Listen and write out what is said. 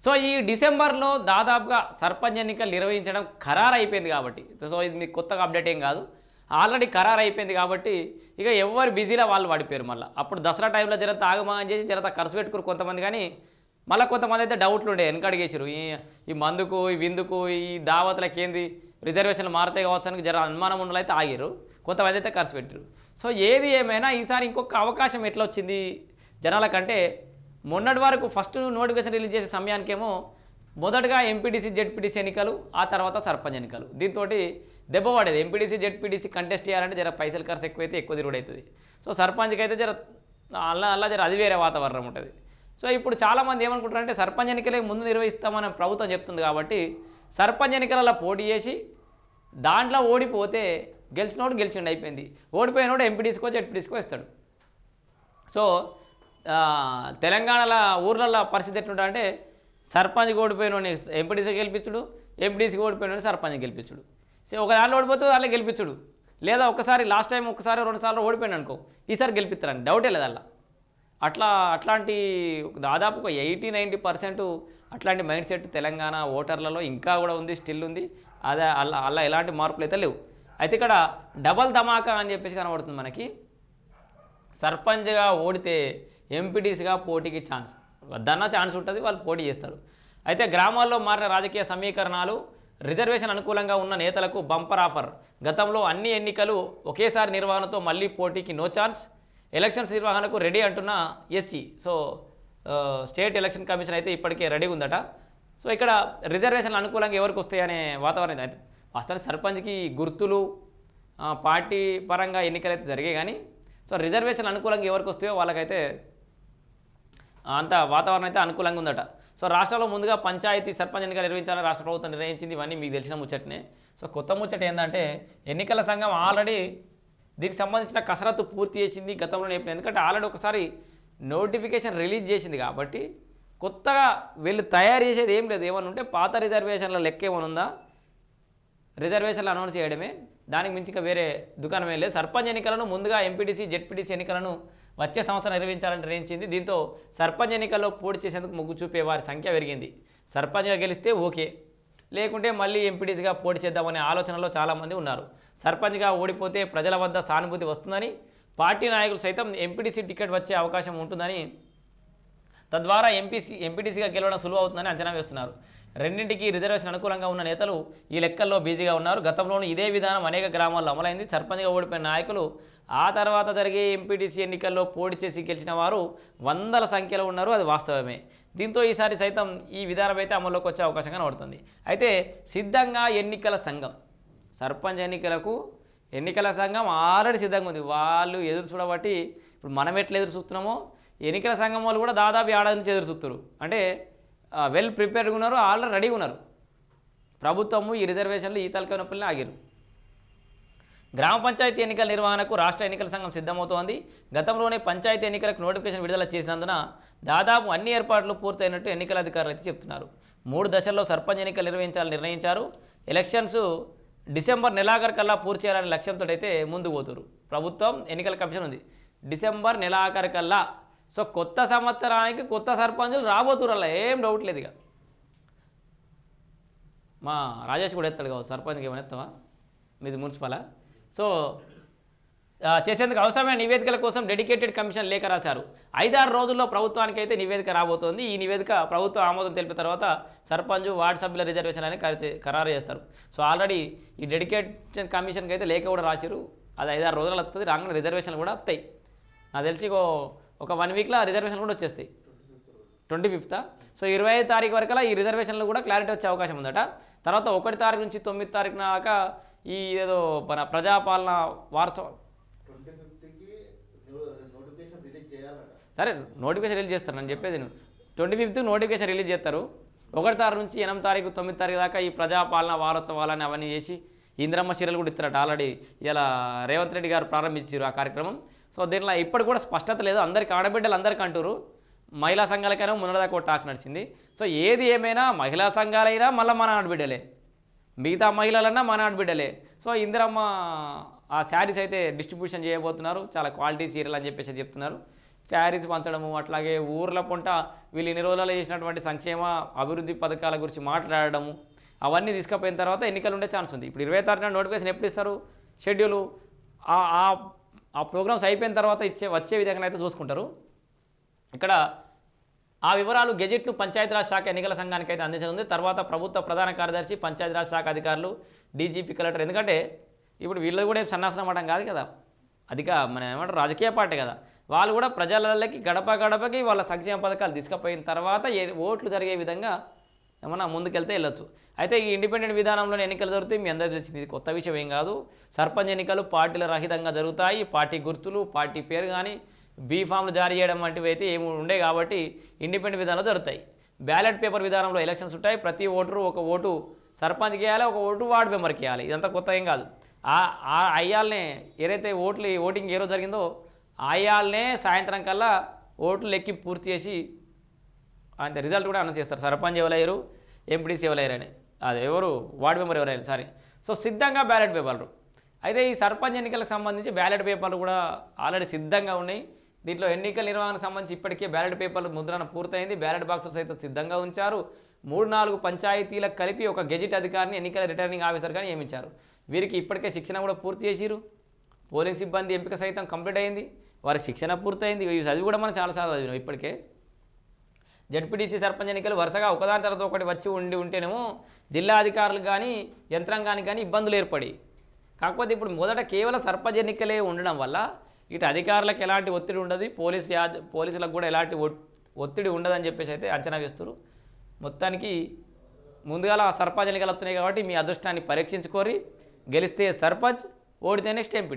So ఈ డిసెంబర్లో దాదాపుగా సర్పంచ్ ఎన్నికలు నిర్వహించడం ఖరారు అయిపోయింది కాబట్టి, సో ఇది మీకు కొత్తగా అప్డేట్ ఏం కాదు, ఆల్రెడీ ఖరారు అయిపోయింది కాబట్టి ఇక ఎవరు బిజీలో వాళ్ళు పడిపోయారు. మళ్ళీ అప్పుడు దసరా టైంలో జర తాగమని చేసి జర ఖర్చు పెట్టుకురు కొంతమంది, కానీ మళ్ళీ కొంతమంది అయితే డౌట్లు ఉండే వెనకడిగేసారు. ఈ మందుకు ఈ విందుకు ఈ దావతులకి ఏంది రిజర్వేషన్లు మారుతాయి కావచ్చు అని జర అనుమానం ఉన్న అయితే ఆగారు, కొంతమంది అయితే ఖర్చు పెట్టారు. సో ఏది ఏమైనా ఈసారి ఇంకొక అవకాశం ఎట్లా వచ్చింది జనాల కంటే, మొన్నటి వరకు ఫస్ట్ నోటిఫికేషన్ రిలీజ్ చేసే సమయానికేమో మొదటగా ఎంపీటీసీ జెడ్పీటీసీ ఎన్నికలు, ఆ తర్వాత సర్పంచ్ ఎన్నికలు, దీంతో దెబ్బ పడేది. ఎంపీటీసీ జెడ్పీటీసీ కంటెస్ట్ చేయాలంటే జర పైసలు ఖర్చు ఎక్కువైతే ఎక్కువ తిరుగుడు అవుతుంది. సో సర్పంచ్కి అయితే జర అలా జర అది వేరే వాతావరణం ఉంటుంది. సో ఇప్పుడు చాలామంది ఏమనుకుంటారంటే సర్పంచ్ ఎన్నికలే ముందు నిర్వహిస్తామని ప్రభుత్వం చెప్తుంది కాబట్టి సర్పంచ్ ఎన్నికలలో పోటీ చేసి దాంట్లో ఓడిపోతే గెలిచినోడు గెలిచిండు అయిపోయింది, ఓడిపోయినోడు ఎంపీటీసీకో జెడ్పీటీసీకో ఇస్తాడు. సో తెలంగాణలో ఊర్లలో పరిస్థితి ఎట్లుంటుందంటే సర్పంచ్ ఓడిపోయినోని ఎంపీటీసీ గెలిపించుడు, ఎంపీటీసీకి ఓడిపోయినోని సర్పంచ్ గెలిపించుడు. సో ఒక దాంట్లో ఓడిపోతే వాళ్ళే గెలిపించుడు, లేదా ఒకసారి లాస్ట్ టైం ఒకసారి 2 సార్లు ఓడిపోయినా అనుకో ఈసారి గెలిపిస్తారని డౌటే లేదు అలా. అట్లాంటి దాదాపు ఒక 80-90% అట్లాంటి మైండ్ సెట్ తెలంగాణ ఓటర్లలో ఇంకా కూడా ఉంది, స్టిల్ ఉంది. అదే అలా ఎలాంటి మార్పులు అయితే లేవు. అయితే ఇక్కడ డబల్ ధమాకా అని చెప్పేసి కనబడుతుంది మనకి. సర్పంచ్గా ఓడితే ఎంపీటీసీగా పోటీకి ఛాన్స్ వద్దన్న ఛాన్స్ ఉంటుంది, వాళ్ళు పోటీ చేస్తారు. అయితే గ్రామాల్లో మారిన రాజకీయ సమీకరణాలు, రిజర్వేషన్ అనుకూలంగా ఉన్న నేతలకు బంపర్ ఆఫర్. గతంలో అన్ని ఎన్నికలు ఒకేసారి నిర్వహణతో మళ్ళీ పోటీకి నో ఛాన్స్. ఎలక్షన్స్ నిర్వహణకు రెడీ అంటున్న SC. So state election commission అయితే ఇప్పటికే రెడీగా ఉందట. సో ఇక్కడ రిజర్వేషన్లు అనుకూలంగా ఎవరికి వస్తాయనే వాతావరణం అయితే వాస్తవానికి సర్పంచ్కి గుర్తులు పార్టీ పరంగా ఎన్నికలు అయితే జరిగాయి, కానీ సో రిజర్వేషన్లు అనుకూలంగా ఎవరికి వస్తాయో వాళ్ళకైతే అంత వాతావరణం అయితే అనుకూలంగా ఉందట. సో రాష్ట్రంలో ముందుగా పంచాయతీ సర్పంచ్ ఎన్నికలు నిర్వహించాలని రాష్ట్ర ప్రభుత్వం నిర్ణయించింది. ఇవన్నీ మీకు తెలిసిన ముచ్చటనే. సో కొత్త ముచ్చట ఏంటంటే ఎన్నికల సంఘం ఆల్రెడీ దీనికి సంబంధించిన కసరత్తు పూర్తి చేసింది గతంలో చెప్పిన. ఎందుకంటే ఆల్రెడీ ఒకసారి నోటిఫికేషన్ రిలీజ్ చేసింది కాబట్టి కొత్తగా వీళ్ళు తయారు చేసేది ఏం లేదు. ఏమన్నా ఉంటే పాత రిజర్వేషన్ల లెక్క ఏమైనా ఉందా, రిజర్వేషన్లు అనౌన్స్ చేయడమే, దానికి మించిగా వేరే దుకాణం ఏం లేదు. సర్పంచ్ ఎన్నికలను ముందుగా ఎంపీటీసీ జెడ్పీటీసీ ఎన్నికలను వచ్చే సంవత్సరం నిర్వహించాలని నిర్ణయించింది. దీంతో సర్పంచ్ ఎన్నికల్లో పోటీ చేసేందుకు మొగ్గు చూపే వారి సంఖ్య పెరిగింది. సర్పంచ్గా గెలిస్తే ఓకే, లేకుంటే మళ్ళీ ఎంపీటీసీగా పోటీ చేద్దామనే ఆలోచనలో చాలామంది ఉన్నారు. సర్పంచ్గా ఓడిపోతే ప్రజల వద్ద సానుభూతి వస్తుందని, పార్టీ నాయకులు సైతం ఎంపీటీసీ టికెట్ వచ్చే అవకాశం ఉంటుందని, తద్వారా ఎంపీటీసీగా గెలవడం సులువు అవుతుందని అంచనా వేస్తున్నారు. రెండింటికి రిజర్వేషన్ అనుకూలంగా ఉన్న నేతలు ఈ లెక్కల్లో బిజీగా ఉన్నారు. గతంలోనూ ఇదే విధానం అనేక గ్రామాల్లో అమలైంది. సర్పంచ్గా ఓడిపోయిన నాయకులు ఆ తర్వాత జరిగే ఎంపీటీసీ ఎన్నికల్లో పోటీ చేసి గెలిచిన వారు వందల సంఖ్యలో ఉన్నారు, అది వాస్తవమే. దీంతో ఈసారి సైతం ఈ విధానం అయితే అమల్లోకి వచ్చే అవకాశం కనబడుతుంది. అయితే సిద్ధంగా ఎన్నికల సంఘం, సర్పంచ్ ఎన్నికల సంఘం ఆల్రెడీ సిద్ధంగా ఉంది. వాళ్ళు ఎదురు చూడబట్టి ఇప్పుడు మనం ఎట్లా ఎదురు చూస్తున్నామో ఎన్నికల సంఘం వాళ్ళు కూడా దాదాపు ఏడాది నుంచి ఎదురు చూస్తారు. అంటే వెల్ ప్రిపేర్డ్గా ఉన్నారు, ఆల్రెడీ రెడీగా ఉన్నారు. ప్రభుత్వము ఈ రిజర్వేషన్లు ఈ తలకాయ నొప్పుల్ని ఆగారు. గ్రామ పంచాయతీ ఎన్నికల నిర్వహణకు రాష్ట్ర ఎన్నికల సంఘం సిద్ధమవుతోంది. గతంలోనే పంచాయతీ ఎన్నికలకు నోటిఫికేషన్ విడుదల చేసినందున దాదాపు అన్ని ఏర్పాట్లు పూర్తయినట్టు ఎన్నికల అధికారులు అయితే చెప్తున్నారు. 3 దశల్లో సర్పంచ్ ఎన్నికలు నిర్వహించాలని నిర్ణయించారు. ఎలక్షన్స్ డిసెంబర్ నెలాఖరు కల్లా పూర్తి చేయాలనే లక్ష్యంతో అయితే ముందుకు పోతున్నారు. ప్రభుత్వం ఎన్నికల కమిషన్ ఉంది డిసెంబర్ నెలాఖరు కల్లా. సో కొత్త సంవత్సరానికి కొత్త సర్పంచులు రాబోతున్నారు, అలా ఏం డౌట్ లేదు. ఇక మా రాజేష్ కూడా ఎత్తాడు కావచ్చు, సర్పంచ్కి ఏమైనా ఎత్తావా మీది మున్సిపలా? సో చేసేందుకు అవసరమైన నివేదికల కోసం డెడికేటెడ్ కమిషన్ లేఖ రాశారు. 5-6 రోజుల్లో ప్రభుత్వానికి అయితే నివేదిక రాబోతోంది. ఈ నివేదిక ప్రభుత్వ ఆమోదం తెలిపిన తర్వాత సర్పంచ్ వార్డు సభ్యుల రిజర్వేషన్ అని ఖరారు చేస్తారు. సో ఆల్రెడీ ఈ డెడికేటెడ్ కమిషన్కి అయితే లేఖ కూడా రాశారు. అది 5-6 రోజులు వస్తుంది. రాగానే రిజర్వేషన్లు కూడా వస్తాయి. నాకు తెలిసి ఒక 1 వీక్లో రిజర్వేషన్లు కూడా వచ్చేస్తాయి. 25th. సో 25వ తారీఖు వరకలా ఈ రిజర్వేషన్లు కూడా క్లారిటీ వచ్చే అవకాశం ఉందట. తర్వాత 1 తారీఖు నుంచి 9 తారీఖు దాకా ఈ ఏదో మన ప్రజాపాలన వార్షిక సరే నోటిఫికేషన్ రిలీజ్ చేస్తారు. నేను చెప్పేది 25th నోటిఫికేషన్ రిలీజ్ చేస్తారు. 1 తారీఖు నుంచి 8 తారీఖు 9 తారీఖు దాకా ఈ ప్రజాపాలన వారోత్సవాలని అవన్నీ చేసి ఇందిరమ్మ చీరలు కూడా ఇస్తారట. ఆల్రెడీ ఇలా రేవంత్ రెడ్డి గారు ప్రారంభించారు ఆ కార్యక్రమం. సో దీనిలో ఇప్పటి కూడా స్పష్టత లేదు. అందరికీ ఆడబిడ్డలు అందరికీ అంటారు, మహిళా సంఘాలకైనా మున్నదాకా టాక్ నడిచింది. సో ఏది ఏమైనా మహిళా సంఘాలైనా మళ్ళీ మన ఆడబిడ్డలే, మిగతా మహిళలన్నా మన ఆడబిడ్డలే. సో ఇందిరమ్మ ఆ శారీస్ అయితే డిస్ట్రిబ్యూషన్ చేయబోతున్నారు. చాలా క్వాలిటీ సీరియల్ అని చెప్పేసి చెప్తున్నారు. శారీస్ పంచడము, అట్లాగే ఊర్ల పొంట వీళ్ళు ఇన్ని రోజులలో చేసినటువంటి సంక్షేమ అభివృద్ధి పథకాల గురించి మాట్లాడడము, అవన్నీ తీసుకుపోయిన తర్వాత ఎన్నికలు ఉండే ఛాన్స్ ఉంది. ఇప్పుడు 26న నోటిఫికేషన్ ఎప్పుడు ఇస్తారు, షెడ్యూలు ఆ ప్రోగ్రామ్స్ అయిపోయిన తర్వాత వచ్చే విధంగా అయితే చూసుకుంటారు. ఇక్కడ ఆ వివరాలు గెజెట్ను పంచాయతీరాజ్ శాఖ ఎన్నికల సంఘానికి అయితే అందించనుంది. తర్వాత ప్రభుత్వ ప్రధాన కార్యదర్శి, పంచాయతీరాజ్ శాఖ అధికారులు, డీజీపీ, కలెక్టర్, ఎందుకంటే ఇప్పుడు వీళ్ళు కూడా ఏం సన్నాసనం అవ్వడం కాదు కదా, మన ఏమంటారు రాజకీయ పార్టీ కదా, వాళ్ళు కూడా ప్రజలకి గడప గడపకి వాళ్ళ సంక్షేమ పథకాలు తీసుకుపోయిన తర్వాత ఓట్లు జరిగే విధంగా ఏమన్నా ముందుకెళ్తే వెళ్ళొచ్చు. అయితే ఈ ఇండిపెండెంట్ విధానంలోనే ఎన్నికలు జరుగుతాయి. మీ అందరికీ తెలిసింది, ఇది కొత్త విషయం ఏం కాదు. సర్పంచ్ ఎన్నికలు పార్టీల రహితంగా జరుగుతాయి. పార్టీ గుర్తులు, పార్టీ పేరు కానీ బీఫామ్లు జారీ చేయడం వంటివి అయితే ఏమి ఉండే కాబట్టి ఇండిపెండెంట్ విధానంలో జరుగుతాయి. బ్యాలెట్ పేపర్ విధానంలో ఎలక్షన్స్ ఉంటాయి. ప్రతి ఓటరు ఒక ఓటు సర్పంచ్కి వేయాలి, ఒక ఓటు వార్డు మెంబర్కి వేయాలి. ఇదంతా కొత్త ఏం కాదు. అయ్యాలనే ఏదైతే ఓటింగ్ ఏ రోజు జరిగిందో అయ్యాలనే సాయంత్రం కల్లా ఓట్లు లెక్కి పూర్తి చేసి అంతే రిజల్ట్ కూడా అనౌన్స్ చేస్తారు. సర్పంచ్ ఎవరయ్యారు, ఎంపీడీసీ ఎవరయ్యారు అని, అది ఎవరు వార్డు మెంబర్ ఎవరయ్యారు సారీ. సో సిద్ధంగా బ్యాలెట్ పేపర్లు. అయితే ఈ సర్పంచ్ ఎన్నికలకు సంబంధించి బ్యాలెట్ పేపర్లు కూడా ఆల్రెడీ సిద్ధంగా ఉన్నాయి. దీంట్లో ఎన్నికల నిర్వహణకు సంబంధించి ఇప్పటికే బ్యాలెట్ పేపర్లు ముద్రణ పూర్తయింది. బ్యాలెట్ బాక్సులు సైతం సిద్ధంగా ఉంచారు. 3-4 పంచాయతీలకు కలిపి ఒక గెజిట్ అధికారిని ఎన్నికల రిటర్నింగ్ ఆఫీసర్గా నియమించారు. వీరికి ఇప్పటికే శిక్షణ కూడా పూర్తి చేసిరు. పోలింగ్ సిబ్బంది ఎంపిక సైతం కంప్లీట్ అయింది. వారికి శిక్షణ పూర్తయింది. ఇవి చదివి కూడా మనం చాలాసార్లు చదివినాం. ఇప్పటికే జడ్పీటీసీ సర్పంచ్ ఎన్నికలు వరుసగా ఒకదాని తర్వాత ఒకటి వచ్చి ఉంటేనేమో జిల్లా అధికారులు కానీ యంత్రాంగానికి కానీ ఇబ్బందులు ఏర్పడి, కాకపోతే ఇప్పుడు మొదట కేవలం సర్పంచ్ ఎన్నికలే ఉండడం వల్ల ఇటు అధికారులకు ఎలాంటి ఒత్తిడి ఉండదు, పోలీసులకు కూడా ఎలాంటి ఒత్తిడి ఉండదని చెప్పేసి అయితే అంచనా వేస్తారు. మొత్తానికి ముందుగా సర్పంచ్ ఎన్నికలు వస్తున్నాయి కాబట్టి మీ అదృష్టాన్ని పరీక్షించుకోరి. గెలిస్తే సర్పంచ్, ఓడితే నెక్స్ట్ ఎంపీటీ.